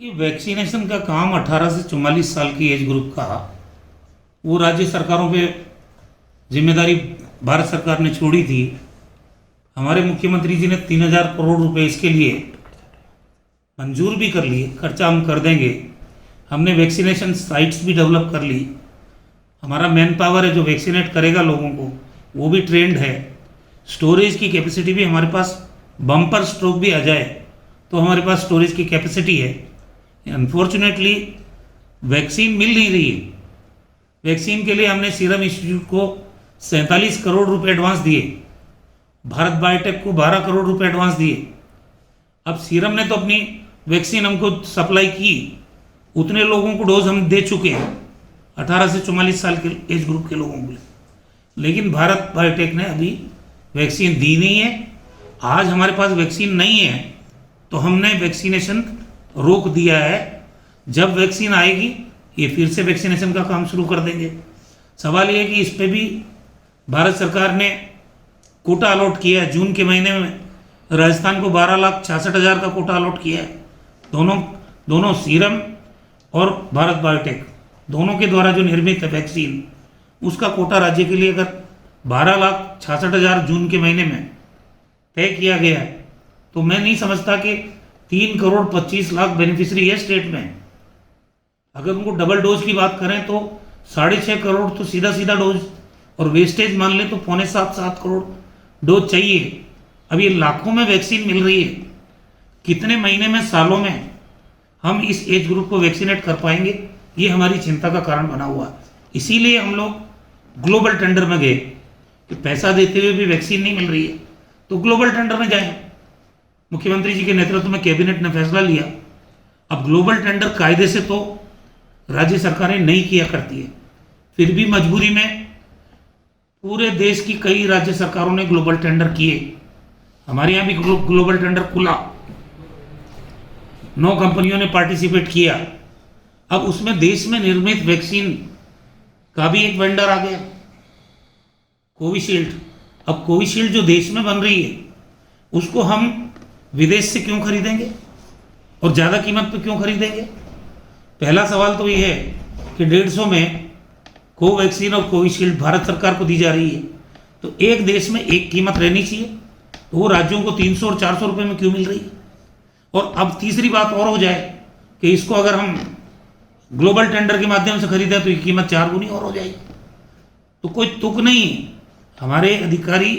ये वैक्सीनेशन का काम 18 से 44 साल की एज ग्रुप का वो राज्य सरकारों पे जिम्मेदारी भारत सरकार ने छोड़ी थी। हमारे मुख्यमंत्री जी ने 3,000 करोड़ रुपए इसके लिए मंजूर भी कर लिए, खर्चा हम कर देंगे। हमने वैक्सीनेशन साइट्स भी डेवलप कर ली। हमारा मैन पावर है जो वैक्सीनेट करेगा लोगों को, वो भी ट्रेंड है। स्टोरेज की कैपेसिटी भी हमारे पास, बम्पर स्ट्रोक भी आ जाए तो हमारे पास स्टोरेज की कैपेसिटी है। अनफॉर्चुनेटली वैक्सीन मिल नहीं रही है। वैक्सीन के लिए हमने सीरम इंस्टीट्यूट को 47 करोड़ रुपए एडवांस दिए, भारत बायोटेक को 12 करोड़ रुपए एडवांस दिए। अब सीरम ने तो अपनी वैक्सीन हमको सप्लाई की, उतने लोगों को डोज हम दे चुके हैं 18 से 44 साल के एज ग्रुप के लोगों को, लेकिन भारत बायोटेक ने अभी वैक्सीन दी नहीं है। आज हमारे पास वैक्सीन नहीं है तो हमने वैक्सीनेशन रोक दिया है। जब वैक्सीन आएगी ये फिर से वैक्सीनेशन का काम शुरू कर देंगे। सवाल ये है कि इस पे भी भारत सरकार ने कोटा अलॉट किया है। जून के महीने में राजस्थान को 12,66,000 का कोटा अलॉट किया है। दोनों सीरम और भारत बायोटेक दोनों के द्वारा जो निर्मित है वैक्सीन, उसका कोटा राज्य के लिए अगर 12,66,000 जून के महीने में तय किया गया है तो मैं नहीं समझता कि 3 करोड़ 25 लाख बेनिफिशियरी है स्टेट में। अगर उनको डबल डोज की बात करें तो 6.5 करोड़ तो सीधा डोज, और वेस्टेज मान लें तो 6.75 करोड़ डोज चाहिए। अब ये लाखों में वैक्सीन मिल रही है, कितने महीने में, सालों में हम इस एज ग्रुप को वैक्सीनेट कर पाएंगे, ये हमारी चिंता का कारण बना हुआ है। इसीलिए हम लोग ग्लोबल टेंडर में गए कि पैसा देते हुए भी वैक्सीन नहीं मिल रही है तो ग्लोबल टेंडर में जाएं। मुख्यमंत्री जी के नेतृत्व में कैबिनेट ने फैसला लिया। अब ग्लोबल टेंडर कायदे से तो राज्य सरकारें नहीं किया करती है, फिर भी मजबूरी में पूरे देश की कई राज्य सरकारों ने ग्लोबल टेंडर किए। हमारे यहाँ भी ग्लोबल टेंडर खुला, 9 कंपनियों ने पार्टिसिपेट किया। अब उसमें देश में निर्मित वैक्सीन का भी एक वेंडर आ गया, कोविशील्ड। अब कोविशील्ड जो देश में बन रही है उसको हम विदेश से क्यों खरीदेंगे और ज़्यादा कीमत पे क्यों खरीदेंगे? पहला सवाल तो ये है कि 150 में कोवैक्सीन और कोविशील्ड भारत सरकार को दी जा रही है, तो एक देश में एक कीमत रहनी चाहिए, तो वो राज्यों को 300 और 400 रुपये में क्यों मिल रही है? और अब तीसरी बात और हो जाए कि इसको अगर हम ग्लोबल टेंडर के माध्यम से खरीदें तो ये कीमत 4 गुनी और हो जाएगी। तो कोई तुक नहीं। हमारे अधिकारी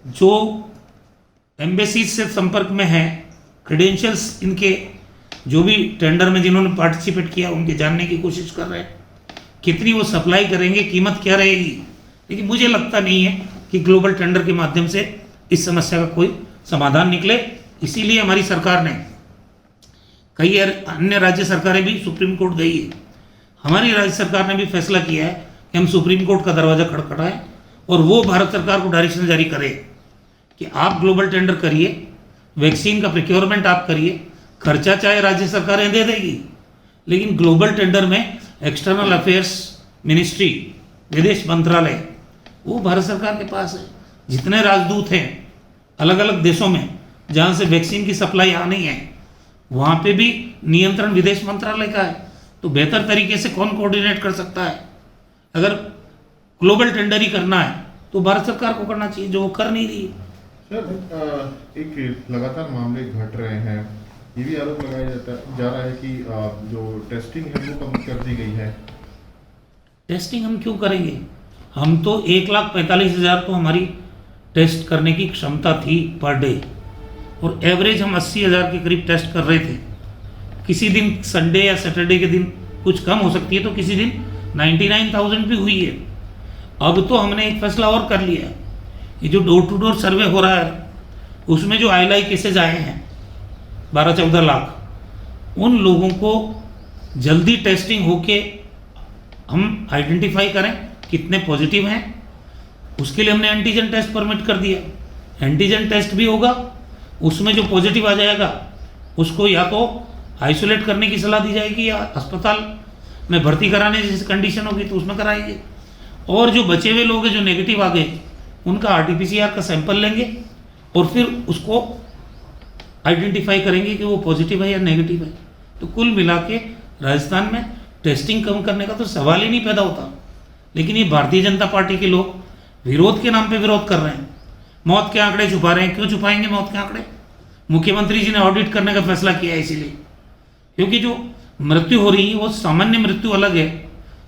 जो एम्बेसी से संपर्क में हैं, क्रेडेंशियल्स इनके जो भी टेंडर में जिन्होंने पार्टिसिपेट किया उनके जानने की कोशिश कर रहे हैं, कितनी वो सप्लाई करेंगे, कीमत क्या रहेगी। लेकिन मुझे लगता नहीं है कि ग्लोबल टेंडर के माध्यम से इस समस्या का कोई समाधान निकले। इसीलिए हमारी सरकार ने, कई अन्य राज्य सरकारें भी सुप्रीम कोर्ट गई है, हमारी राज्य सरकार ने भी फैसला किया है कि हम सुप्रीम कोर्ट का दरवाज़ा खटखटाएं और वो भारत सरकार को डायरेक्शन जारी करे कि आप ग्लोबल टेंडर करिए, वैक्सीन का प्रोक्योरमेंट आप करिए, खर्चा चाहे राज्य सरकारें दे देगी, लेकिन ग्लोबल टेंडर में एक्सटर्नल अफेयर्स मिनिस्ट्री, विदेश मंत्रालय, वो भारत सरकार के पास है। जितने राजदूत हैं अलग अलग देशों में जहाँ से वैक्सीन की सप्लाई आनी है, वहाँ पे भी नियंत्रण विदेश मंत्रालय का है। तो बेहतर तरीके से कौन कोऑर्डिनेट कर सकता है? अगर ग्लोबल टेंडर ही करना है तो भारत सरकार को करना चाहिए, जो वो कर नहीं रही है। सर, एक लगातार मामले घट रहे हैं, ये भी आरोप लगाया जा रहा है कि जो टेस्टिंग है वो कम कर दी गई है। टेस्टिंग हम क्यों करेंगे? हम तो 1,45,000 तो हमारी टेस्ट करने की क्षमता थी पर डे, और एवरेज हम 80,000 के करीब टेस्ट कर रहे थे। किसी दिन संडे या सैटरडे के दिन कुछ कम हो सकती है, तो किसी दिन 99,000 भी हुई है। अब तो हमने एक फैसला और कर लिया, ये जो डोर टू डोर सर्वे हो रहा है उसमें जो ILI केसेज आए हैं 12-14 लाख, उन लोगों को जल्दी टेस्टिंग होके हम आइडेंटिफाई करें कितने पॉजिटिव हैं। उसके लिए हमने एंटीजन टेस्ट परमिट कर दिया। एंटीजन टेस्ट भी होगा, उसमें जो पॉजिटिव आ जाएगा उसको या तो आइसोलेट करने की सलाह दी जाएगी या अस्पताल में भर्ती कराने जैसी कंडीशन होगी तो उसमें कराएंगे। और जो बचे हुए लोग हैं जो नेगेटिव आ गए उनका RT-PCR का सैंपल लेंगे और फिर उसको आइडेंटिफाई करेंगे कि वो पॉजिटिव है या नेगेटिव है। तो कुल मिला के राजस्थान में टेस्टिंग कम करने का तो सवाल ही नहीं पैदा होता। लेकिन ये भारतीय जनता पार्टी के लोग विरोध के नाम पे विरोध कर रहे हैं, मौत के आंकड़े छुपा रहे हैं। क्यों छुपाएंगे मौत के आंकड़े? मुख्यमंत्री जी ने ऑडिट करने का फैसला किया है इसीलिए, क्योंकि जो मृत्यु हो रही है वो सामान्य मृत्यु अलग है,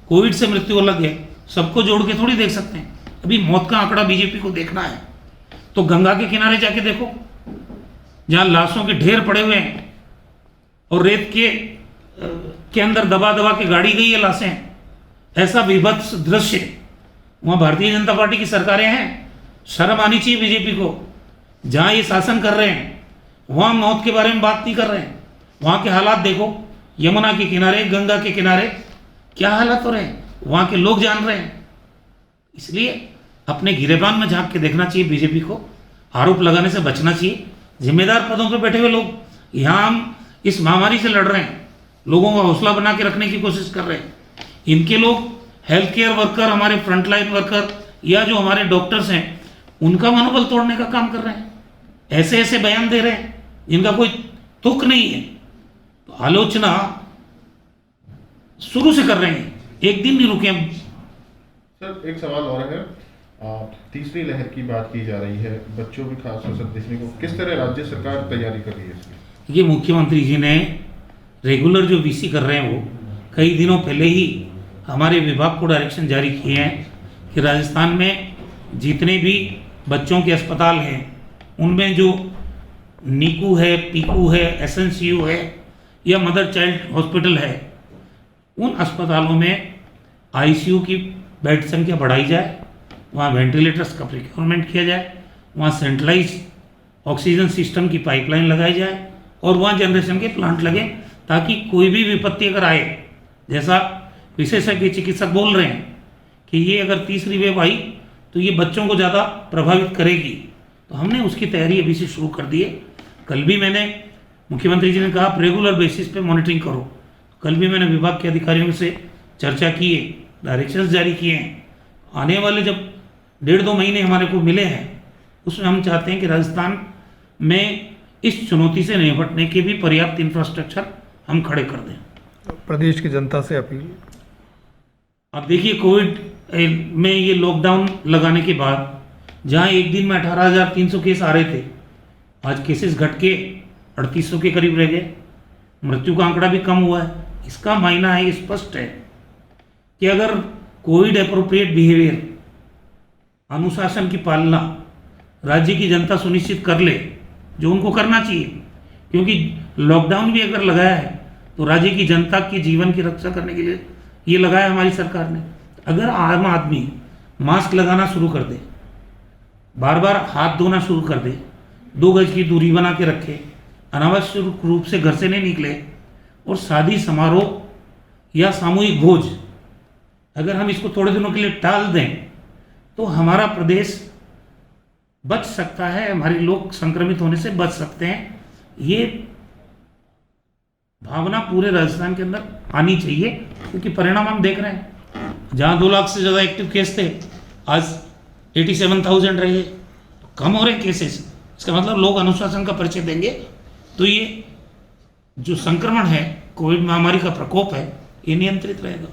कोविड से मृत्यु अलग है, सबको जोड़ के थोड़ी देख सकते हैं। अभी मौत का आंकड़ा बीजेपी को देखना है तो गंगा के किनारे जाके देखो, जहां लाशों के ढेर पड़े हुए हैं और रेत के अंदर दबा दबा के गाड़ी गई है लाशें, ऐसा विभत्स दृश्य वहां भारतीय जनता पार्टी की सरकारें हैं। शर्म आनी चाहिए बीजेपी को। जहां ये शासन कर रहे हैं वहां मौत के बारे में बात नहीं कर रहे हैं। वहां के हालात देखो, यमुना के किनारे, गंगा के किनारे क्या हालात हो रहे हैं, वहां के लोग जान रहे हैं। इसलिए अपने गिरेबान में झांक के देखना चाहिए बीजेपी को, आरोप लगाने से बचना चाहिए। जिम्मेदार पदों पर बैठे हुए लोग, यहाँ हम इस महामारी से लड़ रहे हैं, लोगों का हौसला बना के रखने की कोशिश कर रहे हैं। इनके लोग हेल्थ केयर वर्कर, हमारे फ्रंटलाइन वर्कर या जो हमारे डॉक्टर्स हैं, उनका मनोबल तोड़ने का काम कर रहे हैं। ऐसे ऐसे बयान दे रहे हैं जिनका कोई तुक नहीं है। तो आलोचना शुरू से कर रहे हैं, एक दिन नहीं रुके हम। सर एक सवाल और है, तीसरी लहर की बात की जा रही है, बच्चों में खास असर देखने को, किस तरह राज्य सरकार तैयारी कर रही है इसकी? ये मुख्यमंत्री जी ने रेगुलर जो वीसी कर रहे हैं वो कई दिनों पहले ही हमारे विभाग को डायरेक्शन जारी किए हैं कि राजस्थान में जितने भी बच्चों के अस्पताल हैं उनमें जो नीकू है, पीकू है, एसएनसीयू है या मदर चाइल्ड हॉस्पिटल है, उन अस्पतालों में आईसीयू की बेड संख्या बढ़ाई जाए, वहाँ वेंटिलेटर्स का प्रिक्योरमेंट किया जाए, वहाँ सेंट्रलाइज ऑक्सीजन सिस्टम की पाइपलाइन लगाई जाए और वहाँ जनरेशन के प्लांट लगे, ताकि कोई भी विपत्ति अगर आए, जैसा विशेषज्ञ चिकित्सक बोल रहे हैं कि ये अगर तीसरी वेव आई तो ये बच्चों को ज़्यादा प्रभावित करेगी, तो हमने उसकी तैयारी अभी से शुरू कर दी है। कल भी मैंने, मुख्यमंत्री जी ने कहा आप रेगुलर बेसिस पे मॉनिटरिंग करो, कल भी मैंने विभाग के अधिकारियों से चर्चा की है, डायरेक्शंस जारी किए हैं। आने वाले जब 1.5-2 महीने हमारे को मिले हैं, उसमें हम चाहते हैं कि राजस्थान में इस चुनौती से निपटने के भी पर्याप्त इंफ्रास्ट्रक्चर हम खड़े कर दें। प्रदेश की जनता से अपील। अब देखिए, कोविड में ये लॉकडाउन लगाने के बाद जहां एक दिन में 18,300 केस आ रहे थे, आज केसेस घट के 3800 के करीब रह गए, मृत्यु का आंकड़ा भी कम हुआ है। इसका मायना है, स्पष्ट है कि अगर कोविड एप्रोप्रिएट बिहेवियर, अनुशासन की पालना राज्य की जनता सुनिश्चित कर ले, जो उनको करना चाहिए, क्योंकि लॉकडाउन भी अगर लगाया है तो राज्य की जनता की जीवन की रक्षा करने के लिए ये लगाया हमारी सरकार ने। अगर आम आदमी मास्क लगाना शुरू कर दे, बार बार हाथ धोना शुरू कर दे, 2 गज की दूरी बना के रखे, अनावश्यक रूप से घर से नहीं निकले, और शादी समारोह या सामूहिक भोज अगर हम इसको थोड़े दिनों के लिए टाल दें तो हमारा प्रदेश बच सकता है, हमारे लोग संक्रमित होने से बच सकते हैं। ये भावना पूरे राजस्थान के अंदर आनी चाहिए, क्योंकि परिणाम हम देख रहे हैं। जहां 2 लाख से ज़्यादा एक्टिव केस थे, आज 87,000 रहे, तो कम हो रहे केसेस। इसका मतलब लोग अनुशासन का परिचय देंगे तो ये जो संक्रमण है, कोविड महामारी का प्रकोप है, ये नियंत्रित रहेगा।